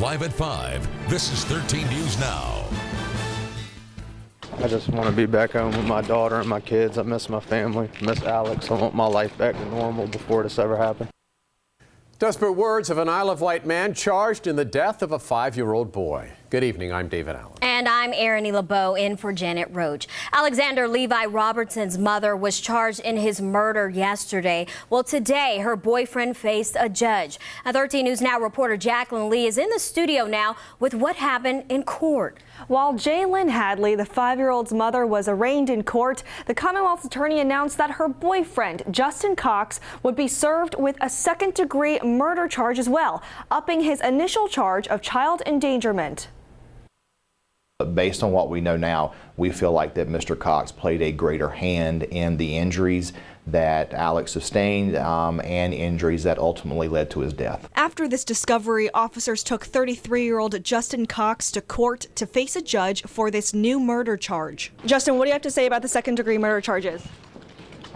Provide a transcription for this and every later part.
Live at 5, this is 13 News Now. I just want to be back home with my daughter and my kids. I miss my family, miss Alex. I want my life back to normal before this ever happened. Desperate words of an Isle of Wight man charged in the death of a 5-year-old boy. Good evening, I'm David Allen. And I'm Arrianee LeBeau in for Janet Roach. Alexander Levi Robertson's mother was charged in his murder yesterday. Well, today her boyfriend faced a judge. 13 News Now reporter Jacqueline Lee is in the studio now with what happened in court. While Jalen Hadley, the 5-year-old's mother, was arraigned in court, the Commonwealth's attorney announced that her boyfriend, Justin Cox, would be served with a second-degree murder charge as well, upping his initial charge of child endangerment. Based on what we know now, we feel like that Mr. Cox played a greater hand in the injuries that Alex sustained and injuries that ultimately led to his death. After this discovery, officers took 33-year-old Justin Cox to court to face a judge for this new murder charge. Justin, what do you have to say about the second-degree murder charges?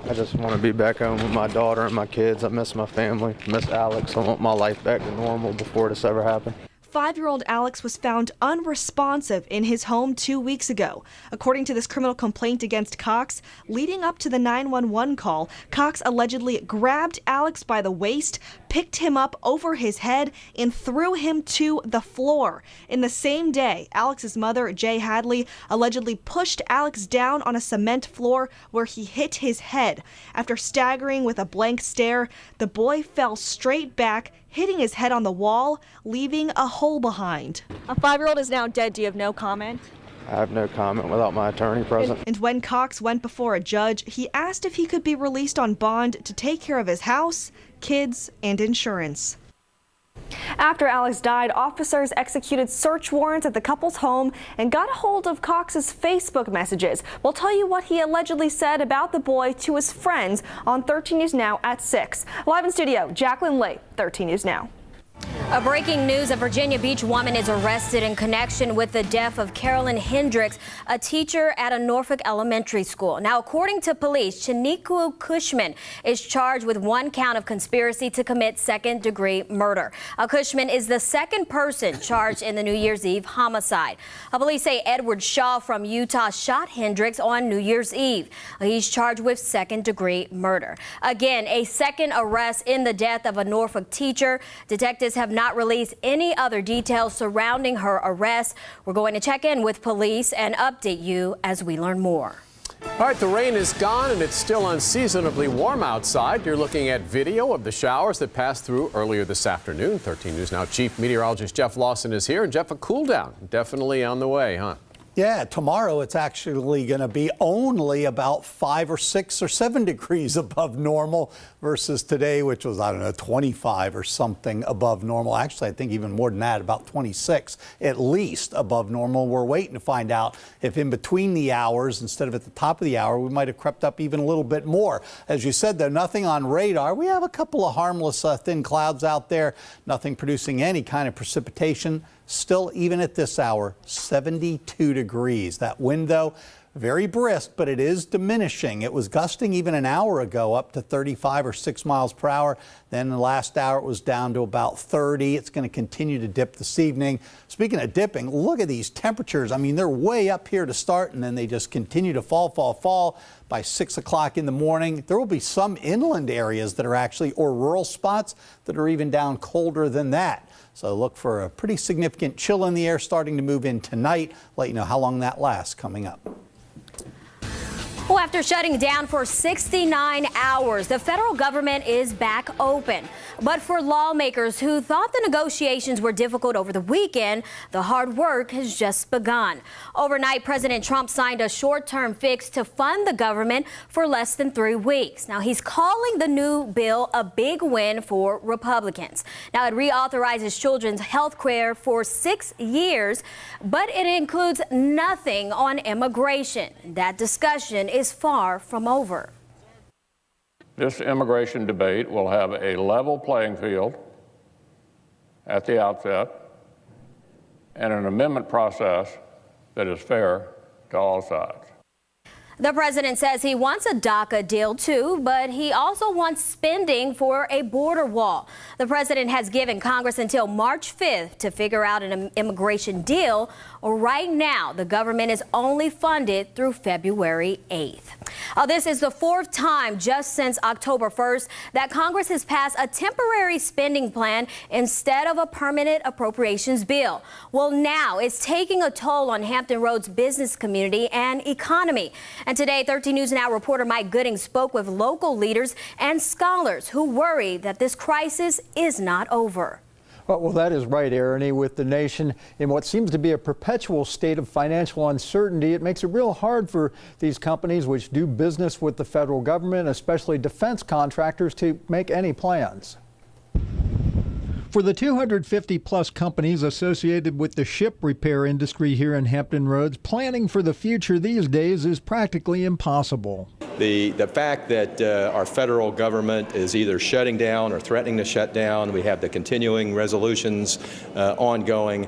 I just want to be back home with my daughter and my kids. I miss my family, miss Alex. I want my life back to normal before this ever happened. 5-year-old Alex was found unresponsive in his home 2 weeks ago. According to this criminal complaint against Cox, leading up to the 911 call, Cox allegedly grabbed Alex by the waist, picked him up over his head, and threw him to the floor. In the same day, Alex's mother, Jay Hadley, allegedly pushed Alex down on a cement floor where he hit his head. After staggering with a blank stare, the boy fell straight back, hitting his head on the wall, leaving a hole behind. A 5-year-old is now dead. Do you have no comment? I have no comment without my attorney present. And when Cox went before a judge, he asked if he could be released on bond to take care of his house, kids, and insurance. After Alex died, officers executed search warrants at the couple's home and got a hold of Cox's Facebook messages. We'll tell you what he allegedly said about the boy to his friends on 13 News Now at 6. Live in studio, Jacqueline Lee, 13 News Now. Breaking news, a Virginia Beach woman is arrested in connection with the death of Carolyn Hendricks, a teacher at a Norfolk elementary school. Now, according to police, Shaniqua Cushman is charged with 1 count of conspiracy to commit second-degree murder. Cushman is the second person charged in the New Year's Eve homicide. Police say Edward Shaw from Utah shot Hendricks on New Year's Eve. He's charged with second-degree murder. Again, a second arrest in the death of a Norfolk teacher. Detectives have not released any other details surrounding her arrest. We're going to check in with police and update you as we learn more. All right, the rain is gone and it's still unseasonably warm outside. You're looking at video of the showers that passed through earlier this afternoon. 13 News Now Chief Meteorologist Jeff Lawson is here. And Jeff, a cool down definitely on the way, huh? Yeah, tomorrow it's actually going to be only about 5 or 6 or 7 degrees above normal versus today, which was, I don't know, 25 or something above normal. Actually, I think even more than that, about 26 at least above normal. We're waiting to find out if in between the hours, instead of at the top of the hour, we might have crept up even a little bit more. As you said, though, nothing on radar. We have a couple of harmless thin clouds out there, nothing producing any kind of precipitation. Still, even at this hour, 72 degrees. That wind, though, very brisk, but it is diminishing. It was gusting even an hour ago up to 35 or 6 miles per hour. Then in the last hour, it was down to about 30. It's going to continue to dip this evening. Speaking of dipping, look at these temperatures. I mean, they're way up here to start, and then they just continue to fall. By 6 o'clock in the morning, there will be some inland areas that are actually, or rural spots that are even down colder than that. So look for a pretty significant chill in the air starting to move in tonight. Let you know how long that lasts coming up. Well, after shutting down for 69 hours, the federal government is back open. But for lawmakers who thought the negotiations were difficult over the weekend, the hard work has just begun. Overnight, President Trump signed a short-term fix to fund the government for less than 3 weeks. Now, he's calling the new bill a big win for Republicans. Now, it reauthorizes children's health care for 6 years, but it includes nothing on immigration. That discussion is far from over. This immigration debate will have a level playing field at the outset and an amendment process that is fair to all sides. The president says he wants a DACA deal too, but he also wants spending for a border wall. The president has given Congress until March 5th to figure out an immigration deal. Right now, the government is only funded through February 8th. This is the fourth time just since October 1st that Congress has passed a temporary spending plan instead of a permanent appropriations bill. Well, now it's taking a toll on Hampton Roads business community and economy. And today, 13 News Now reporter Mike Gooding spoke with local leaders and scholars who worry that this crisis is not over. Well, that is right, Arrianee. With the nation in what seems to be a perpetual state of financial uncertainty, it makes it real hard for these companies which do business with the federal government, especially defense contractors, to make any plans. For the 250-plus companies associated with the ship repair industry here in Hampton Roads, planning for the future these days is practically impossible. The fact that our federal government is either shutting down or threatening to shut down, we have the continuing resolutions ongoing,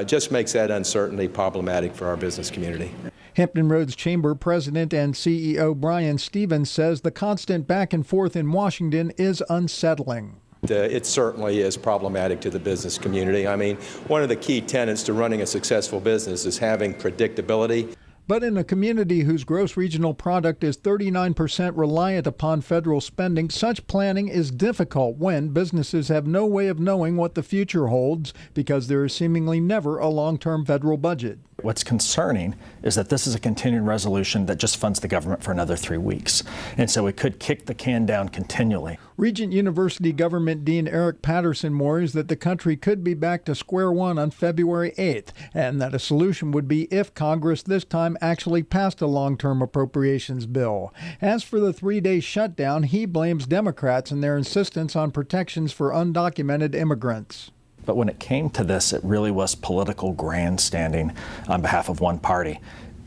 just makes that uncertainty problematic for our business community. Hampton Roads Chamber President and CEO Brian Stevens says the constant back and forth in Washington is unsettling. It certainly is problematic to the business community. I mean, one of the key tenets to running a successful business is having predictability. But in a community whose gross regional product is 39% reliant upon federal spending, such planning is difficult when businesses have no way of knowing what the future holds because there is seemingly never a long-term federal budget. What's concerning is that this is a continuing resolution that just funds the government for another 3 weeks. And so it could kick the can down continually. Regent University Government Dean Eric Patterson worries that the country could be back to square one on February 8th, and that a solution would be if Congress this time actually passed a long-term appropriations bill. As for the 3-day shutdown, he blames Democrats and their insistence on protections for undocumented immigrants. But when it came to this, it really was political grandstanding on behalf of one party.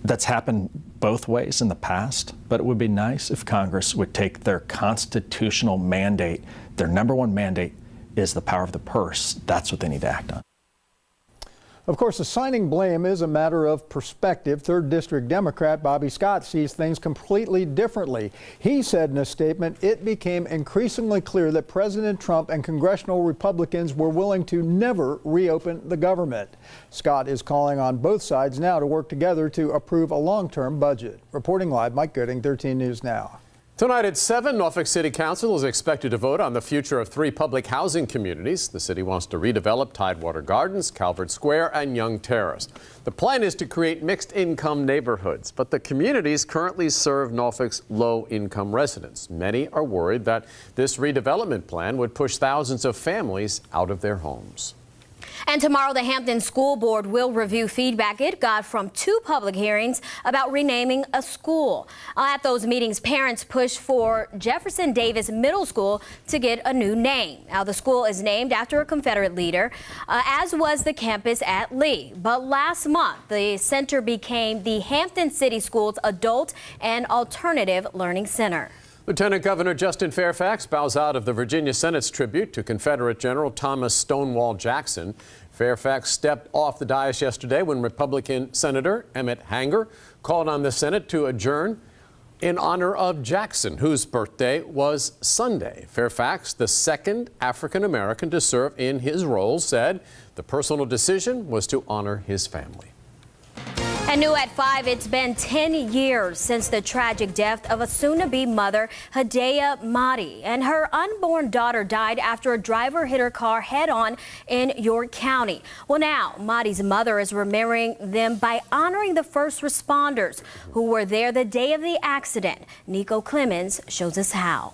That's happened both ways in the past, but it would be nice if Congress would take their constitutional mandate. Their number one mandate is the power of the purse. That's what they need to act on. Of course, assigning blame is a matter of perspective. 3rd District Democrat Bobby Scott sees things completely differently. He said in a statement, it became increasingly clear that President Trump and congressional Republicans were willing to never reopen the government. Scott is calling on both sides now to work together to approve a long-term budget. Reporting live, Mike Gooding, 13 News Now. Tonight at 7, Norfolk City Council is expected to vote on the future of 3 public housing communities. The city wants to redevelop Tidewater Gardens, Calvert Square, and Young Terrace. The plan is to create mixed-income neighborhoods, but the communities currently serve Norfolk's low-income residents. Many are worried that this redevelopment plan would push thousands of families out of their homes. And tomorrow, the Hampton School Board will review feedback it got from 2 public hearings about renaming a school. At those meetings, parents pushed for Jefferson Davis Middle School to get a new name. Now, the school is named after a Confederate leader, as was the campus at Lee. But last month, the center became the Hampton City Schools Adult and Alternative Learning Center. Lieutenant Governor Justin Fairfax bows out of the Virginia Senate's tribute to Confederate General Thomas Stonewall Jackson. Fairfax stepped off the dais yesterday when Republican Senator Emmett Hanger called on the Senate to adjourn in honor of Jackson, whose birthday was Sunday. Fairfax, the second African American to serve in his role, said the personal decision was to honor his family. And new at 5, it's been 10 years since the tragic death of a soon-to-be mother, Hadiya Mahdi, and her unborn daughter died after a driver hit her car head-on in York County. Well, now Mahdi's mother is remembering them by honoring the first responders who were there the day of the accident. Nico Clemens shows us how.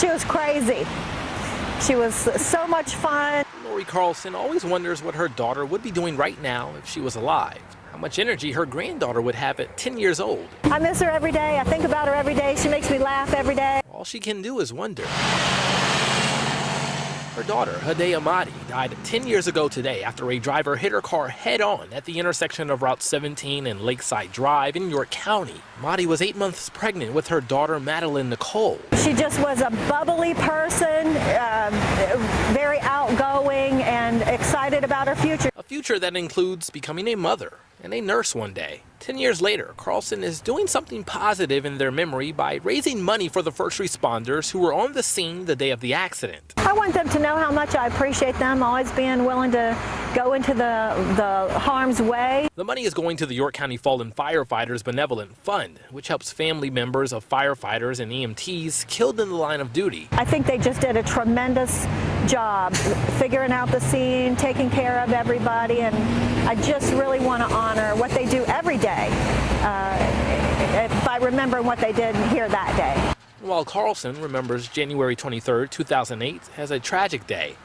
She was crazy. She was so much fun. Lori Carlson always wonders what her daughter would be doing right now if she was alive. How much energy her granddaughter would have at 10 years old. I miss her every day. I think about her every day. She makes me laugh every day. All she can do is wonder. Her daughter, Hadiya Mahdi, died 10 years ago today after a driver hit her car head-on at the intersection of Route 17 and Lakeside Drive in York County. Mahdi was 8 months pregnant with her daughter, Madeline Nicole. She just was a bubbly person, very outgoing and excited about her future. A future that includes becoming a mother and a nurse one day. 10 years later, Carlson is doing something positive in their memory by raising money for the first responders who were on the scene the day of the accident. I want them to know how much I appreciate them always being willing to go into the harm's way. The money is going to the York County Fallen Firefighters Benevolent Fund, which helps family members of firefighters and EMTs killed in the line of duty. I think they just did a tremendous job figuring out the scene, taking care of everybody, and I just really want to honor what they do every day. If I remember what they did here that day. While Carlson remembers January 23, 2008 as a tragic day,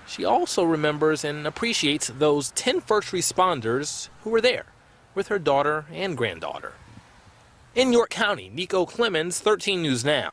she also remembers and appreciates those 10 first responders who were there with her daughter and granddaughter. In York County, Nico Clemens, 13 News Now.